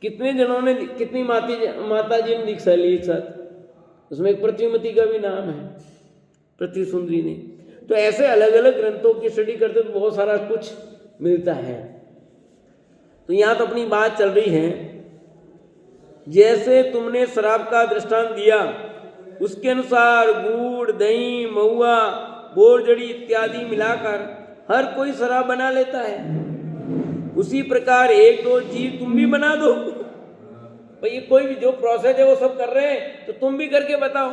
कितने जनों ने, कितनी माता जी ने दीक्षा ली एक साथ? उसमें एक प्रतिमती का भी नाम है, प्रति सुंदरी ने। तो ऐसे अलग अलग ग्रंथों की स्टडी करते तो बहुत सारा कुछ मिलता है। तो यहाँ तो अपनी बात चल रही है, जैसे तुमने शराब का दृष्टांत दिया उसके अनुसार गुड़, दही, महुआ, बोरजड़ी इत्यादि मिलाकर हर कोई शराब बना लेता है। उसी प्रकार एक दो चीज तुम भी बना दो। भाई कोई भी जो प्रोसेस है वो सब कर रहे हैं, तो तुम भी करके बताओ।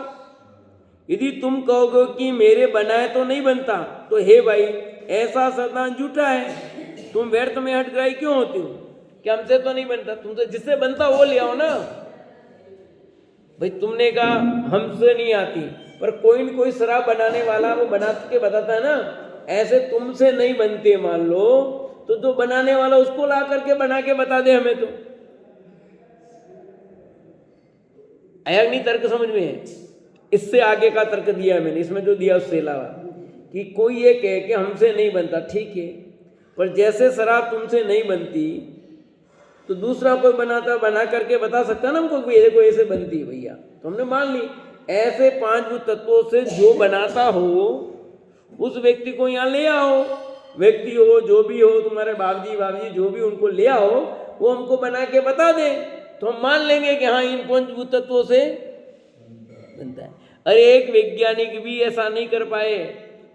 यदि तुम कहोगे कि मेरे बनाए तो नहीं बनता, तो हे भाई ऐसा सिद्धांत झूठा है। तुम व्यर्थ में हठग्राही क्यों होते हो कि हमसे तो नहीं बनता? तुमसे जिससे बनता वो ले आओ ना। भाई तुमने कहा हमसे नहीं आती, पर कोई न कोई शराब बनाने वाला वो बना के बताता है ना। ऐसे तुमसे नहीं बनते मान लो, तो जो बनाने वाला उसको ला करके बना के बता दे हमें। तो आया नहीं तर्क समझ में है? इससे आगे का तर्क दिया मैंने, इसमें जो दिया उससे अलावा, कि कोई ये कहे कि हमसे नहीं बनता, ठीक है, पर जैसे शराब तुमसे नहीं बनती तो दूसरा कोई बनाता, बना करके बता सकता ना हमको कि देखो ऐसे बनती है भैया, तो हमने मान ली। ऐसे पांच तत्वों से जो बनाता हो उस व्यक्ति को यहाँ ले आओ। व्यक्ति हो जो भी हो, तुम्हारे बाबजी जो भी, उनको ले आओ, वो हमको बना के बता दे, तो हम मान लेंगे कि हाँ इन पंचभूत तत्वों से बनता है। अरे एक वैज्ञानिक भी ऐसा नहीं कर पाए।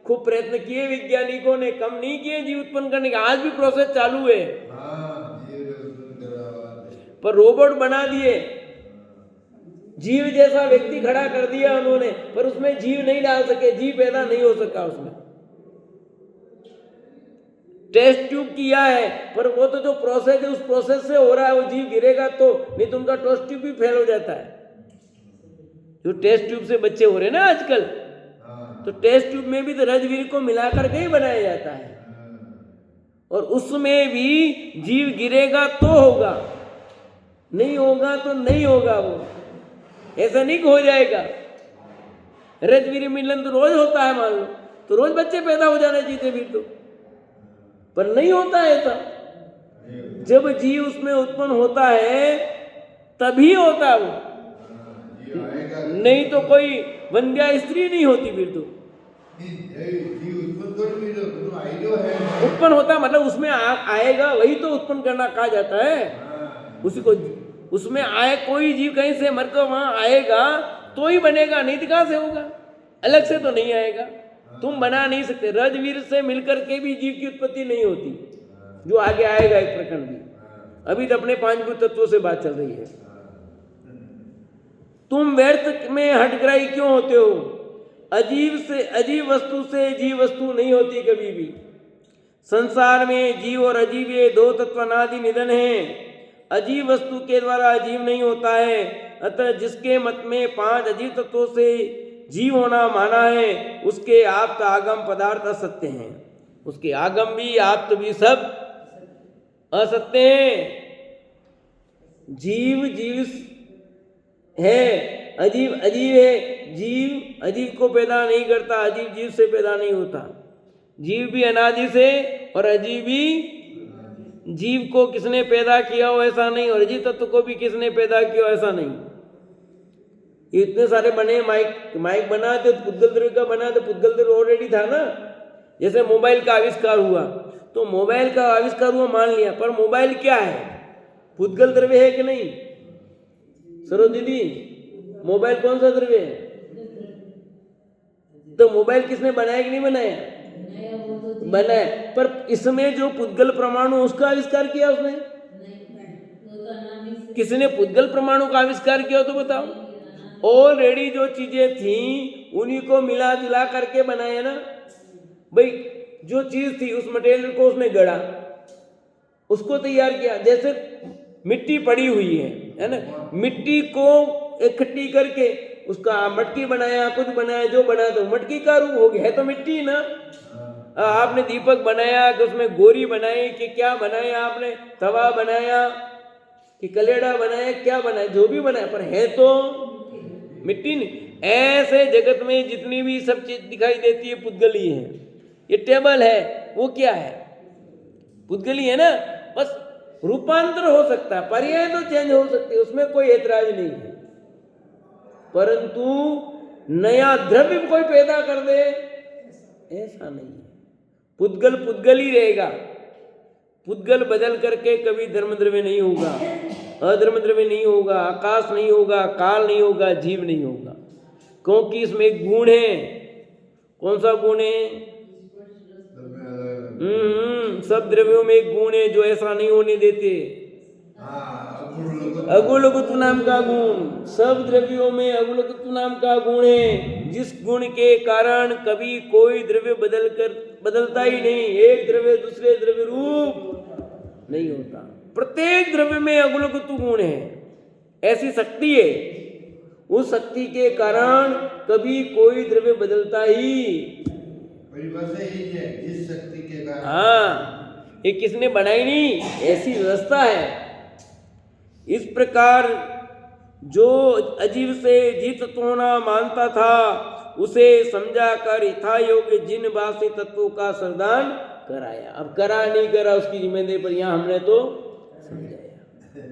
खूब प्रयत्न किए वैज्ञानिकों ने, कम नहीं किए जीव उत्पन्न करने के, आज भी प्रोसेस चालू है। पर रोबोट बना दिए, जीव जैसा व्यक्ति खड़ा कर दिया उन्होंने, पर उसमें जीव नहीं डाल सके, जीव पैदा नहीं हो सका उसमें। टेस्ट ट्यूब किया है, पर वो तो जो प्रोसेस है उस प्रोसेस से हो रहा है, वो जीव गिरेगा तो, नहीं तो उनका टेस्ट ट्यूब भी फेल हो जाता है। जो टेस्ट ट्यूब से बच्चे हो रहे हैं ना आजकल, तो टेस्ट ट्यूब में भी तो रजवीर को मिलाकर के ही बनाया जाता है, और उसमें भी जीव गिरेगा तो होगा, नहीं होगा तो नहीं होगा। वो ऐसा नहीं हो जाएगा। रजवीर मिलन तो रोज होता है मान लो, तो रोज बच्चे पैदा हो जाने चाहिए फिर तो, पर नहीं होता है ऐसा। जब जीव उसमें उत्पन्न होता है तभी होता है वो, नहीं तो कोई वंध्या स्त्री नहीं होती फिर तो। उत्पन्न होता मतलब उसमें आएगा, वही तो उत्पन्न करना कहा जाता है। उसी को उसमें आए, कोई जीव कहीं से मर कर वहां आएगा तो ही बनेगा, नहीं तो कहां से होगा? अलग से तो नहीं आएगा, तुम बना नहीं सकते। रजवीर से मिलकर के भी जीव की उत्पत्ति नहीं होती, जो आगे आएगा एक प्रकरण भी। अभी तो अपने पांचभूत तत्वों से बात चल रही है। तुम व्यर्थ में हठग्राही क्यों होते हो? अजीब वस्तु से जीव वस्तु नहीं होती कभी भी। संसार में जीव और अजीव ये दो तत्व अनादि निधन है। अजीब वस्तु के द्वारा अजीव नहीं होता है। अतः जिसके मत में पांच अजीव तत्वों से जीव होना माना है, उसके आप्त आगम पदार्थ असत्य हैं। उसके आगम भी आप्त भी सब असत्य हैं। जीव जीव है, अजीब अजीब है। जीव अजीब को पैदा नहीं करता, अजीब जीव से पैदा नहीं होता। जीव भी अनादि से और अजीब भी, जीव को किसने पैदा किया हो ऐसा नहीं, और अजीब तत्व को भी किसने पैदा किया हो ऐसा नहीं। इतने सारे बने, माइक बना तो पुद्गल द्रव्य का बना, तो पुद्गल द्रव्य ऑलरेडी था ना। जैसे मोबाइल का आविष्कार हुआ, तो मोबाइल का आविष्कार हुआ मान लिया, पर मोबाइल क्या है? पुद्गल द्रव्य है कि नहीं? सरो दीदी, मोबाइल कौन सा द्रव्य है? तो मोबाइल किसने बनाया कि नहीं बनाया? बनाया, पर इसमें जो पुद्गल परमाणु उसका आविष्कार किया उसने? किसने पुद्गल परमाणु का आविष्कार किया तो बताओ। ऑलरेडी जो चीजें थी उन्हीं को मिला जुला करके बनाया ना भाई। जो चीज थी उस मटेरियल को उसने गढ़ा, उसको तैयार किया। जैसे मिट्टी पड़ी हुई है ना, मिट्टी को इकट्ठी करके उसका मटकी बनाया, कुछ बनाया, जो बनाया तो मटकी का रूप हो गया, है तो मिट्टी ना। आपने दीपक बनाया कि उसमें गोरी बनाई कि क्या बनाया, आपने तवा बनाया कि कलेड़ा बनाया, क्या बनाया, जो भी बनाया, पर है तो मिट्टी नहीं। ऐसे जगत में जितनी भी सब चीज दिखाई देती है पुद्गली है। ये टेबल है, वो क्या है? पुद्गली है ना। बस रूपांतर हो सकता है, पर्याय तो चेंज हो सकती है, उसमें कोई ऐतराज नहीं है, परंतु नया द्रव्य कोई पैदा कर दे ऐसा नहीं है। पुद्गल पुद्गल ही रहेगा, पुद्गल बदल करके कभी धर्म द्रव्य नहीं होगा, अधर्म द्रव्य नहीं होगा, आकाश नहीं होगा, काल नहीं होगा, जीव नहीं होगा, क्योंकि इसमें एक गुण है। कौन सा गुण है? सब द्रव्यों में एक गुण है जो ऐसा नहीं होने देते, अगुलगुत्व नाम का गुण। सब द्रव्यों में अगुलगुत्व नाम का गुण है, जिस गुण के कारण कभी कोई द्रव्य बदलता ही नहीं, एक द्रव्य दूसरे द्रव्य रूप नहीं होता। प्रत्येक द्रव्य में अगुलगुत्व गुण है, ऐसी शक्ति है, उस शक्ति के कारण कभी कोई द्रव्य बदलता ही है जिस शक्ति के कारण। हाँ, ये किसने बनाई नहीं, ऐसी व्यवस्था है। इस प्रकार जो अजीव से जीत होना मानता था, उसे समझा कर यथा योग्य जिन बासी तत्वों का श्रद्धान कराया। अब करा नहीं करा उसकी जिम्मेदारी पर, यहां हमने तो समझाया।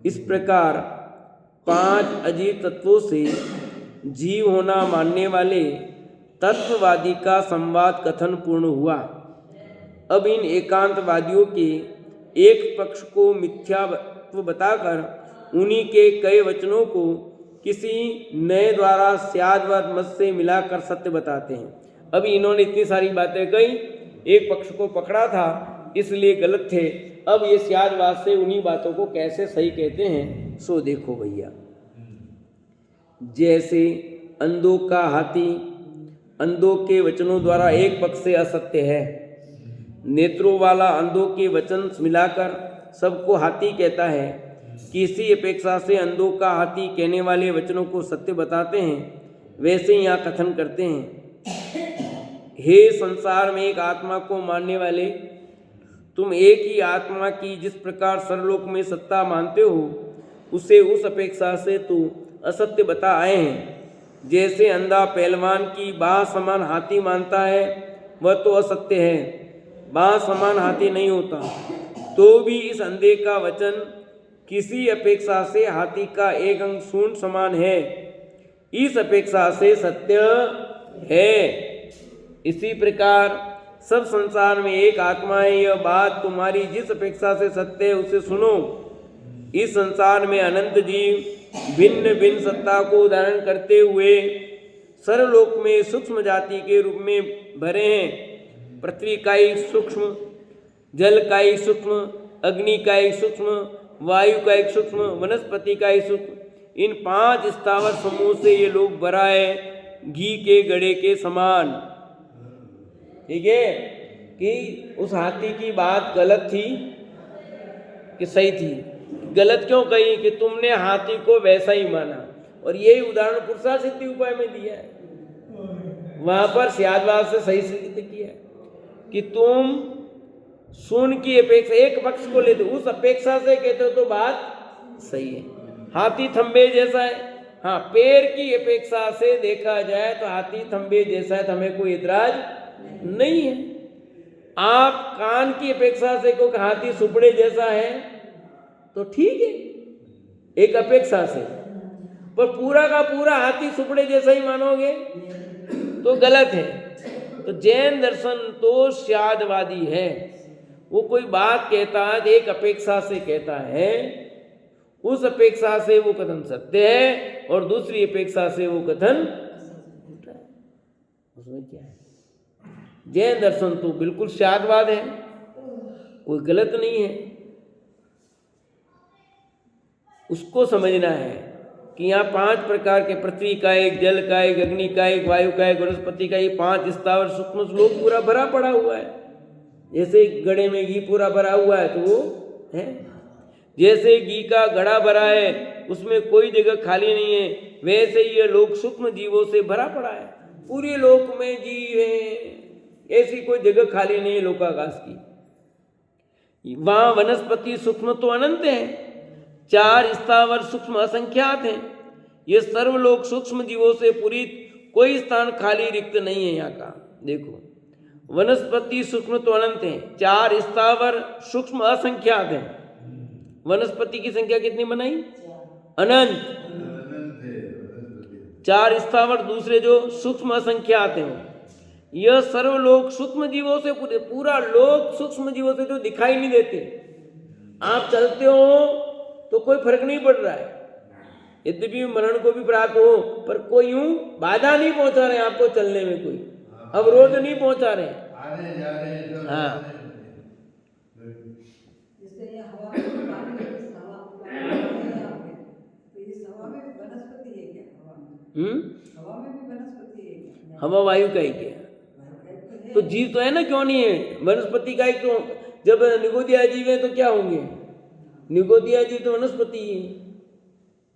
इस प्रकार 5 अजीव तत्वों से जीव होना मानने वाले तत्ववादी का संवाद कथन पूर्ण हुआ। अब इन एकांतवादियों के एक पक्ष को मिथ्यात्व बताकर उन्हीं के कई वचनों को किसी नए द्वारा स्यादवाद मत से मिलाकर सत्य बताते हैं। अभी इन्होंने इतनी सारी बातें कही, एक पक्ष को पकड़ा था इसलिए गलत थे, अब ये स्यादवाद से उन्हीं बातों को कैसे सही कहते हैं, सो देखो भैया। जैसे अंधों का हाथी अंधों के वचनों द्वारा एक पक्ष से असत्य है, नेत्रों वाला अंधों के वचन मिलाकर सबको हाथी कहता है, किसी अपेक्षा से अंधों का हाथी कहने वाले वचनों को सत्य बताते हैं। वैसे ही यहाँ कथन करते हैं, हे संसार में एक आत्मा को मानने वाले, तुम एक ही आत्मा की जिस प्रकार सर्वलोक में सत्ता मानते हो, उसे उस अपेक्षा से तो असत्य बता आए हैं। जैसे अंधा पहलवान की बाह समान हाथी मानता है, वह तो असत्य है, बाह समान हाथी नहीं होता। तो भी इस अंधे का वचन किसी अपेक्षा से हाथी का एक अंग सूंड समान है, इस अपेक्षा से सत्य है। इसी प्रकार सब संसार में एक आत्मा है, यह बात तुम्हारी जिस अपेक्षा से सत्य है उसे सुनो। इस संसार में अनंत जीव भिन्न भिन्न सत्ता को धारण करते हुए सर्वलोक में सूक्ष्म जाति के रूप में भरे हैं। पृथ्वी का एक सूक्ष्म, जल का एक सूक्ष्म, अग्नि का एक सूक्ष्म, वायु का एक सूक्ष्म, वनस्पति का एक सूक्ष्म। इन 5 स्थावर समूह से ये लोग भरा है, घी के गड़े के समान। ठीक है कि उस हाथी की बात गलत थी कि सही थी? गलत क्यों कही? कि तुमने हाथी को वैसा ही माना, और यही उदाहरण पुरुषा सिद्धि उपाय में दिया है, वहां पर स्यादवाद से सही सिद्ध किया है कि तुम सुन की अपेक्षा एक पक्ष को लेते, उस अपेक्षा से कहते हो तो बात सही है। हाथी थंबे जैसा है, हाँ, पैर की अपेक्षा से देखा जाए तो हाथी थंबे जैसा है, तो हमें कोई इतराज नहीं है। आप कान की अपेक्षा से को हाथी सुपड़े जैसा है तो ठीक है, एक अपेक्षा से, पर पूरा का पूरा हाथी सुपड़े जैसा ही मानोगे तो गलत है। तो जैन दर्शन तो स्यादवादी है, वो कोई बात कहता है एक अपेक्षा से कहता है, उस अपेक्षा से वो कथन सत्य है और दूसरी अपेक्षा से वो कथन झूठा है। उसमें क्या है? जैन दर्शन तो बिल्कुल स्यादवाद है, कोई गलत नहीं है। उसको समझना है कि यहाँ 5 प्रकार के, पृथ्वी का एक, जल का एक, अग्नि का एक, वायु का एक, वनस्पति का एक, 5 स्थावर सूक्ष्म श्लोक पूरा भरा पड़ा हुआ है। जैसे घड़े में घी पूरा भरा हुआ है तो वो है, जैसे घी का घड़ा भरा है उसमें कोई जगह खाली नहीं है, वैसे ही ये लोक सूक्ष्म जीवों से भरा पड़ा है। पूरे लोक में जीव है, ऐसी कोई जगह खाली नहीं है लोकाकाश की। वहां वनस्पति सूक्ष्म तो अनंत है, 4 स्थावर सूक्ष्म असंख्यात हैं। ये सर्वलोक सूक्ष्म जीवों से पूरी, कोई स्थान खाली रिक्त नहीं है यहाँ का। देखो वनस्पति सूक्ष्म तो अनंत है, 4 स्थावर सूक्ष्म असंख्यात है। वनस्पति की संख्या कितनी बनाई? अनंत। अनंत है वनस्पति। 4 स्थावर दूसरे जो सूक्ष्म असंख्यात हैं। यह सर्वलोक सूक्ष्म जीवों से पूरा लोक सूक्ष्म जीवों से जो दिखाई नहीं देते। आप चलते हो तो कोई फर्क नहीं पड़ रहा है, यद्यपि मरण को भी प्राप्त हो, पर कोई यूं बाधा नहीं पहुंचा रहे आपको चलने में, कोई अवरोध नहीं पहुंचा रहे। आ रहे जा रहे हैं सब। हाँ। जैसे ये हवा में पानी है, इस हवा में वनस्पति है क्या? हवा में भी वनस्पति है क्या? हवा वायु का ही क्या? तो जीव तो है ना, क्यों नहीं है? वनस्पति का ही क्यों? जब निगोदिया जीव है तो क्या होंगे? निगोदिया जीव तो वनस्पति ही है,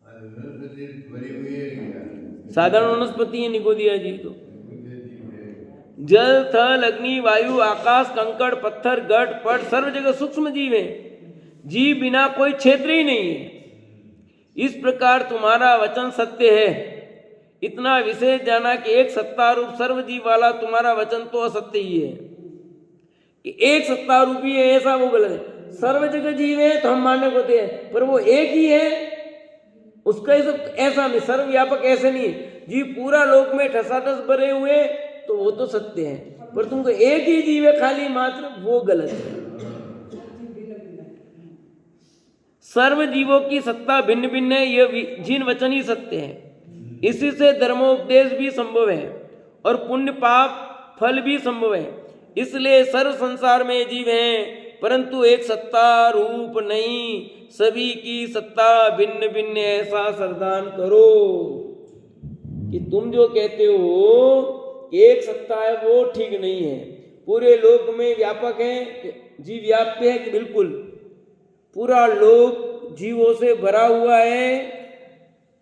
वनस्पति भरी हुई है क्या? साधारण वनस्पति है निगोदिया जीव तो। जल थल अग्नि वायु आकाश कंकड़ पत्थर गढ़ पट सर्व जगह सूक्ष्म जीव है। जीव बिना कोई क्षेत्र ही नहीं है। इस प्रकार तुम्हारा वचन सत्य है। इतना विशेष जाना कि एक सत्ता रूप सर्व जीव वाला तुम्हारा वचन तो असत्य ही है, कि एक सत्ता रूपी है ऐसा वो गलत है। सर्व जगह जीव है तो हम मानने को तैयार हैं, पर वो एक ही है उसका ही सब ऐसा नहीं, सर्वव्यापक ऐसे नहीं है। जीव पूरा लोक में ठसाठस भरे हुए तो वो तो सत्य है, पर तुमको एक ही जीव है खाली मात्र, वो गलत है। सर्व जीवों की सत्ता भिन्न भिन्न है, यह जिन वचन ही सत्य है। इसी से धर्मोपदेश भी संभव है और पुण्य पाप फल भी संभव है। इसलिए सर्व संसार में जीव हैं, परंतु एक सत्ता रूप नहीं, सभी की सत्ता भिन्न भिन्न, ऐसा श्रद्धान करो। कि तुम जो कहते हो एक सत्ता है वो ठीक नहीं है। पूरे लोक में व्यापक है, जीव व्याप्य है कि बिल्कुल पूरा लोक जीवों से भरा हुआ है,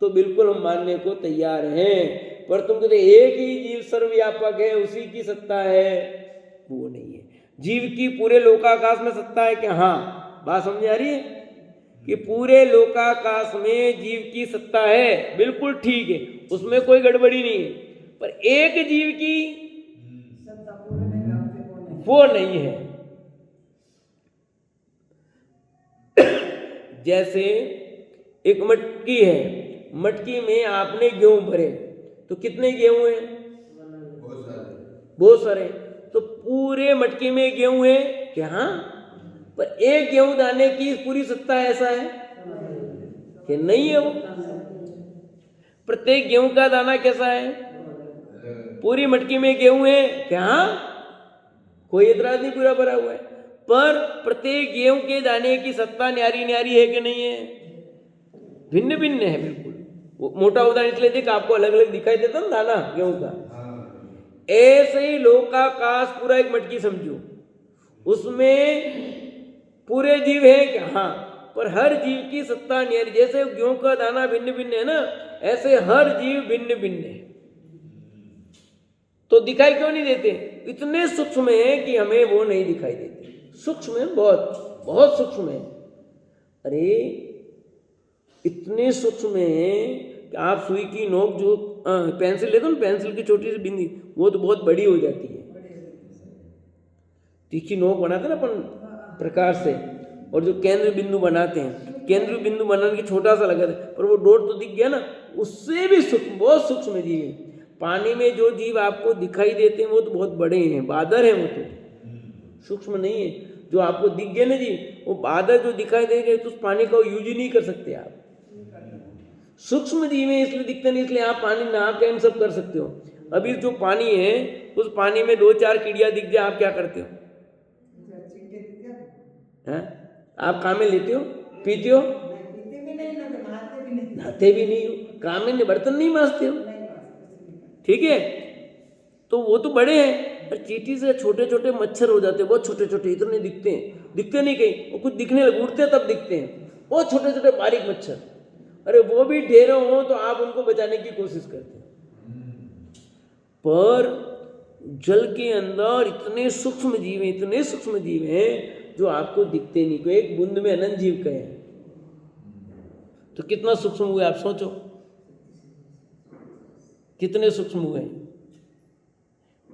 तो बिल्कुल हम मानने को तैयार हैं। पर तुम कहते एक ही जीव सर्वव्यापक है, उसी की सत्ता है, वो नहीं है। जीव की पूरे लोकाकाश में सत्ता है क्या? हाँ, बात समझ आ रही है कि पूरे लोकाकाश में जीव की सत्ता है, बिल्कुल ठीक है, उसमें कोई गड़बड़ी नहीं है। पर एक जीव की सत्ता पूरे में व्याप्त वो नहीं है। जैसे एक मटकी है, मटकी में आपने गेहूं भरे, तो कितने गेहूं हैं? बहुत सारे। तो पूरे मटकी में गेहूं है क्या? हाँ, पर एक गेहूं दाने की पूरी सत्ता ऐसा है कि नहीं है वो। प्रत्येक गेहूं का दाना कैसा है? पूरी मटकी में गेहूं है क्या? हाँ, कोई एतराज नहीं, पूरा भरा हुआ है। पर प्रत्येक गेहूं के दाने की सत्ता न्यारी न्यारी है कि नहीं है? भिन्न भिन्न है बिल्कुल। वो मोटा उदाहरण इसलिए देखा, आपको अलग अलग दिखाई देता ना दाना गेहूं का। ऐसे ही लोकाकाश पूरा एक मटकी समझो, उसमें पूरे जीव है क्या? हाँ, पर हर जीव की सत्ता न्यारी। जैसे गेहूं का दाना भिन्न भिन्न है ना, ऐसे हर जीव भिन्न भिन्न है। तो दिखाई क्यों नहीं देते? इतने सूक्ष्म है कि हमें वो नहीं दिखाई देते। सूक्ष्म है, बहुत बहुत सूक्ष्म है। अरे इतने सूक्ष्म है कि आप सुई की नोक जो पेंसिल लेते हो ना, पेंसिल की छोटी सी बिंदी, वो तो बहुत बड़ी हो जाती है। तीखी नोक बनाते हैं ना अपन प्रकार से, और जो केंद्र बिंदु बनाते हैं, केंद्र बिंदु बनाने की छोटा सा लगा था, पर वो डॉट तो दिख गया ना, उससे भी सूक्ष्म, बहुत सूक्ष्म जीव है। पानी में जो जीव आपको दिखाई देते हैं वो तो बहुत बड़े हैं, बादर हैं, वो तो सूक्ष्म नहीं है। जो आपको दिख गए ना जी, वो बादर जो दिखाई देंगे तो उस पानी का यूज ही नहीं कर सकते आप। सूक्ष्म जीव है इसलिए दिखते नहीं, इसलिए आप पानी नहा के इन सब कर सकते हो। अभी जो पानी है उस पानी में 2-4 कीड़ियाँ दिख जाए, आप क्या करते हो? हैं? आप काम में लेते हो, पीते हो, नहाते भी नहीं हो, काम में बर्तन नहीं मांजते हो, ठीक है? तो वो तो बड़े हैं, पर चींटी से छोटे छोटे मच्छर हो जाते हैं, बहुत छोटे छोटे, इतने दिखते हैं, दिखते नहीं कहीं, वो कुछ दिखने लगे, उड़ते तब दिखते हैं, बहुत छोटे छोटे बारीक मच्छर। अरे वो भी ढेरों हो तो आप उनको बचाने की कोशिश करते हैं। पर जल के अंदर इतने सूक्ष्म जीव हैं, इतने सूक्ष्म जीव हैं जो आपको दिखते नहीं। कोई एक बूंद में अनंत जीव का है, तो कितना सूक्ष्म हुए आप सोचो, कितने सूक्ष्म हुए।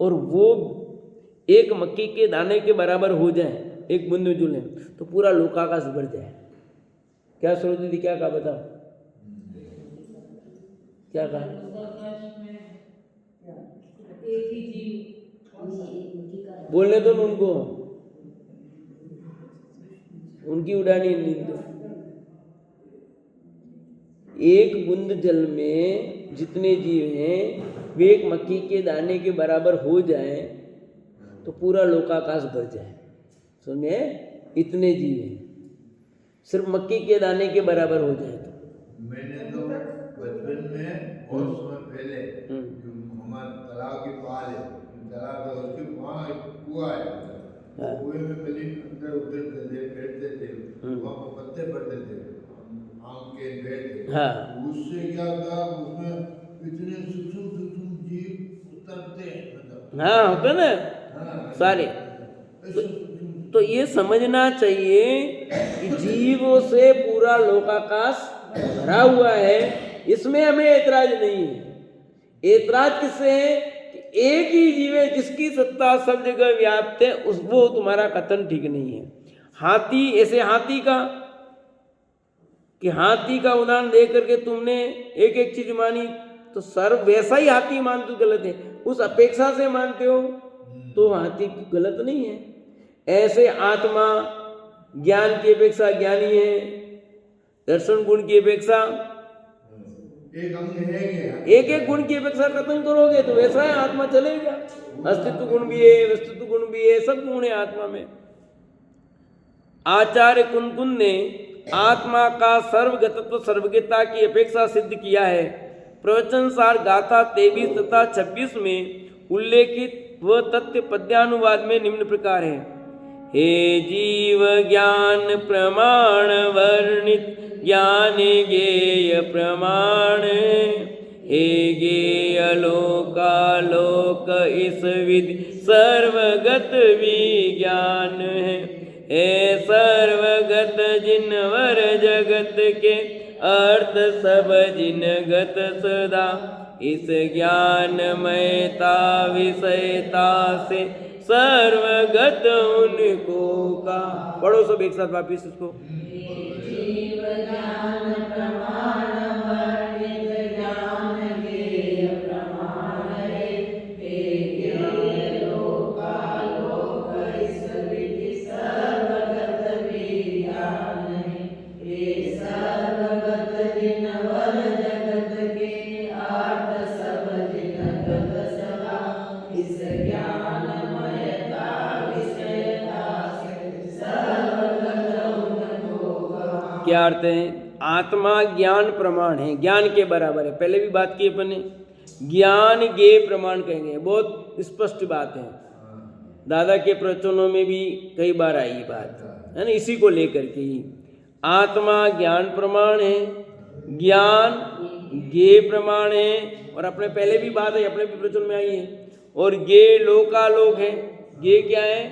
और वो एक मक्की के दाने के बराबर हो जाए, एक बूंद में जुले, तो पूरा लोकाकाश भर जाए। क्या सरोज दीदी, क्या कहा बताओ, क्या कहा? बोलने दो उनको, उनकी उड़ानी नींद दो। एक बूंद जल में जितने जीव हैं वे एक मक्खी के दाने के बराबर हो जाए तो पूरा लोकाकाश भर जाए। सुनिए, इतने जीव हैं, सिर्फ मक्खी के दाने के बराबर हो जाए तो। मैंने तो बचपन में बहुत समय पहले जो हमारे तालाब की पाल है, तालाब था उसके वहाँ एक कुआं है, कुएं में पहले अंदर उतरते थे, बैठते थे, वहाँ पर पत्ते पड़ते थे, आम के पेड़ थे। हाँ। उससे क्या होता, उसमें इतने सूक्ष्म जीव उतरते हैं, मतलब हाँ, होता ना सारे। तो ये समझना चाहिए कि जीवों से पूरा लोकाकाश भरा हुआ है, इसमें हमें ऐतराज नहीं है। ऐतराज किससे है कि एक ही जीव है जिसकी सत्ता सब जगह व्याप्त है, उस वो तुम्हारा कथन ठीक नहीं है। हाथी, ऐसे हाथी का कि हाथी का उदाहरण दे करके तुमने एक एक चीज मानी तो सर्व वैसा ही हाथी मानते हो, गलत है। उस अपेक्षा से मानते हो तो हाथी गलत नहीं है। ऐसे आत्मा ज्ञान की अपेक्षा ज्ञानी है, दर्शन गुण की अपेक्षा एक अंग है क्या? एक एक गुण की अपेक्षा खत्म करोगे तो वैसा है आत्मा चलेगा। अस्तित्व गुण भी है, वस्तुत्व गुण भी है, सब गुण है आत्मा में। आचार्य कुनकुन ने आत्मा का सर्वगतत्व सर्वज्ञता की अपेक्षा सिद्ध किया है। प्रवचन सार गाथा 23 तथा 26 में उल्लेखित वह तथ्य पद्यानुवाद में निम्न प्रकार है। हे जीव ज्ञान प्रमाण वर्णित ज्ञान गेय प्रमाण, हे गेय लोकालोक इस विधि सर्वगत विज्ञान है। हे सर्वगत जिनवर जगत के अर्थ सब जिनगत सदा, इस ज्ञानमयता विषयता से सर्वगत उनको का। पढ़ो सब एक साथ वापिस इसको। क्या अर्थ है? आत्मा ज्ञान प्रमाण है, ज्ञान के बराबर है। पहले भी बात की अपन ने, ज्ञान गे प्रमाण कहेंगे, बहुत स्पष्ट बात है। दादा के प्रवचनों में भी कई बार आई बात है ना, इसी को लेकर के ही। आत्मा ज्ञान प्रमाण है, ज्ञान गे प्रमाण है, और अपने पहले भी बात है, अपने भी प्रवचन में आई है। और गे लोकालोक है। गे क्या है?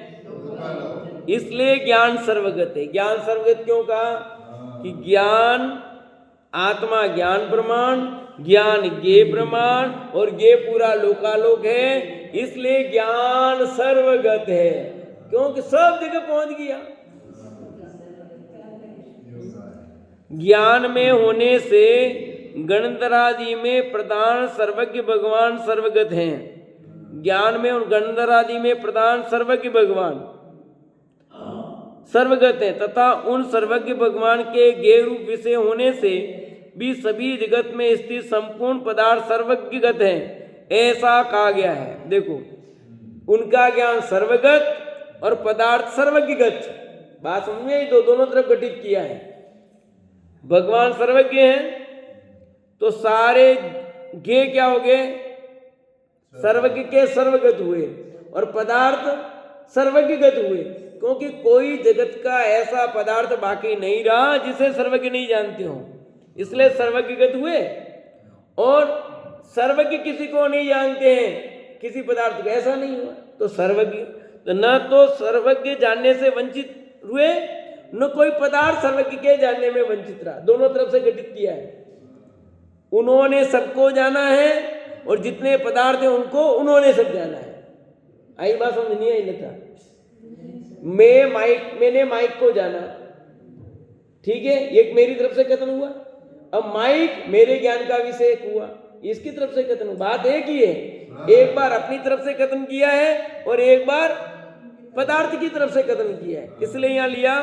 इसलिए ज्ञान सर्वगत है। ज्ञान सर्वगत क्यों कहा? कि ज्ञान, आत्मा ज्ञान प्रमाण, ज्ञान गे प्रमाण, और गे पूरा लोकालोक है, इसलिए ज्ञान सर्वगत है, क्योंकि सब जगह पहुंच गया। ज्ञान में होने से गणधरादि में प्रधान सर्वज्ञ भगवान सर्वगत हैं। ज्ञान में और गणधरादि में प्रधान सर्वज्ञ भगवान सर्वगत है, तथा उन सर्वज्ञ भगवान के ज्ञेय रूप विषय होने से भी सभी जगत में स्थित संपूर्ण पदार्थ सर्वज्ञगत है, ऐसा कहा गया है। देखो, उनका ज्ञान सर्वगत और पदार्थ सर्वज्ञगत, बात समझ में, दोनों तरफ घटित किया है। भगवान सर्वज्ञ हैं तो सारे ज्ञेय क्या हो गए? सर्वज्ञ के सर्वगत हुए, और पदार्थ सर्वज्ञगत हुए, क्योंकि कोई जगत का ऐसा पदार्थ बाकी नहीं रहा जिसे सर्वज्ञ नहीं जानते हो, इसलिए सर्वज्ञगत हुए। और सर्वज्ञ किसी को नहीं जानते हैं, किसी पदार्थ को, ऐसा नहीं हुआ। तो सर्वज्ञ तो न तो सर्वज्ञ जानने से वंचित हुए, न कोई पदार्थ सर्वज्ञ के जानने में वंचित रहा। दोनों तरफ से घटित किया है। उन्होंने सबको जाना है, और जितने पदार्थ हैं उनको उन्होंने सब जाना है। आई बात समझ नहीं आई लेता। मैंने माइक को जाना, ठीक है, एक मेरी तरफ से कथन हुआ। अब माइक मेरे ज्ञान का विषय हुआ, इसकी तरफ से कथन हुआ। बात एक ही है, एक बार अपनी तरफ से कथन किया है और एक बार पदार्थ की तरफ से कथन किया है। इसलिए यहां लिया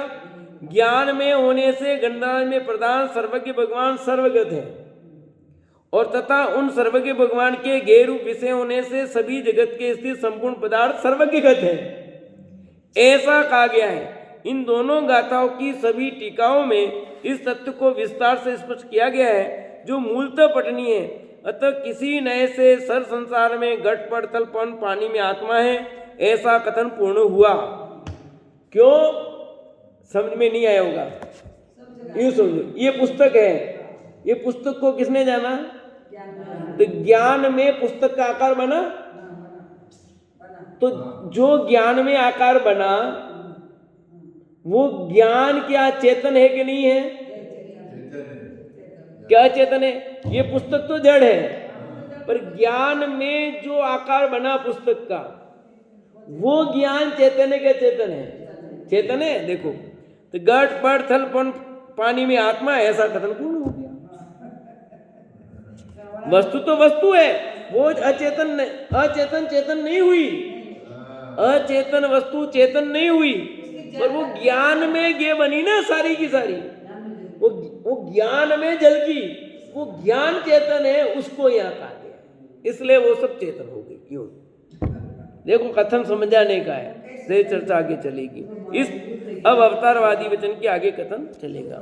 ज्ञान में होने से गणराज में प्रधान सर्वज्ञ भगवान सर्वगत है, और तथा उन सर्वज्ञ भगवान के गेय रूप विषय होने से सभी जगत के स्थित संपूर्ण पदार्थ सर्वज्ञगत है, ऐसा कहा गया है। इन दोनों गाथाओं की सभी टीकाओं में इस तत्व को विस्तार से स्पष्ट किया गया है जो मूलतः पठनीय है। अतः किसी नए से सर संसार में घट पट थल पवन पानी में आत्मा है, ऐसा कथन पूर्ण हुआ। क्यों समझ में नहीं आया होगा, ये समझो। ये पुस्तक है, ये पुस्तक को किसने जाना? तो ज्ञान में पुस्तक का आकार बना, तो जो ज्ञान में आकार बना वो ज्ञान क्या चेतन है कि नहीं है? क्या चेतन है? ये पुस्तक तो जड़ है, पर ज्ञान में जो आकार बना पुस्तक का वो ज्ञान चेतन है क्या चेतन है? चेतन है। देखो तो घट पट थल पवन पानी में आत्मा है, ऐसा कथन पूर्ण हो गया। वस्तु तो वस्तु है, वो अचेतन चेतन नहीं हुई, अचेतन वस्तु चेतन नहीं हुई, पर वो ज्ञान में ये बनी ना सारी की सारी, वो ज्ञान में जल की, वो ज्ञान चेतन है, उसको यहाँ कहा गया, इसलिए वो सब चेतन हो गई। क्यों? देखो कथन समझाने का है, से चर्चा आगे चलेगी। इस अब अवतारवादी वचन के आगे कथन चलेगा।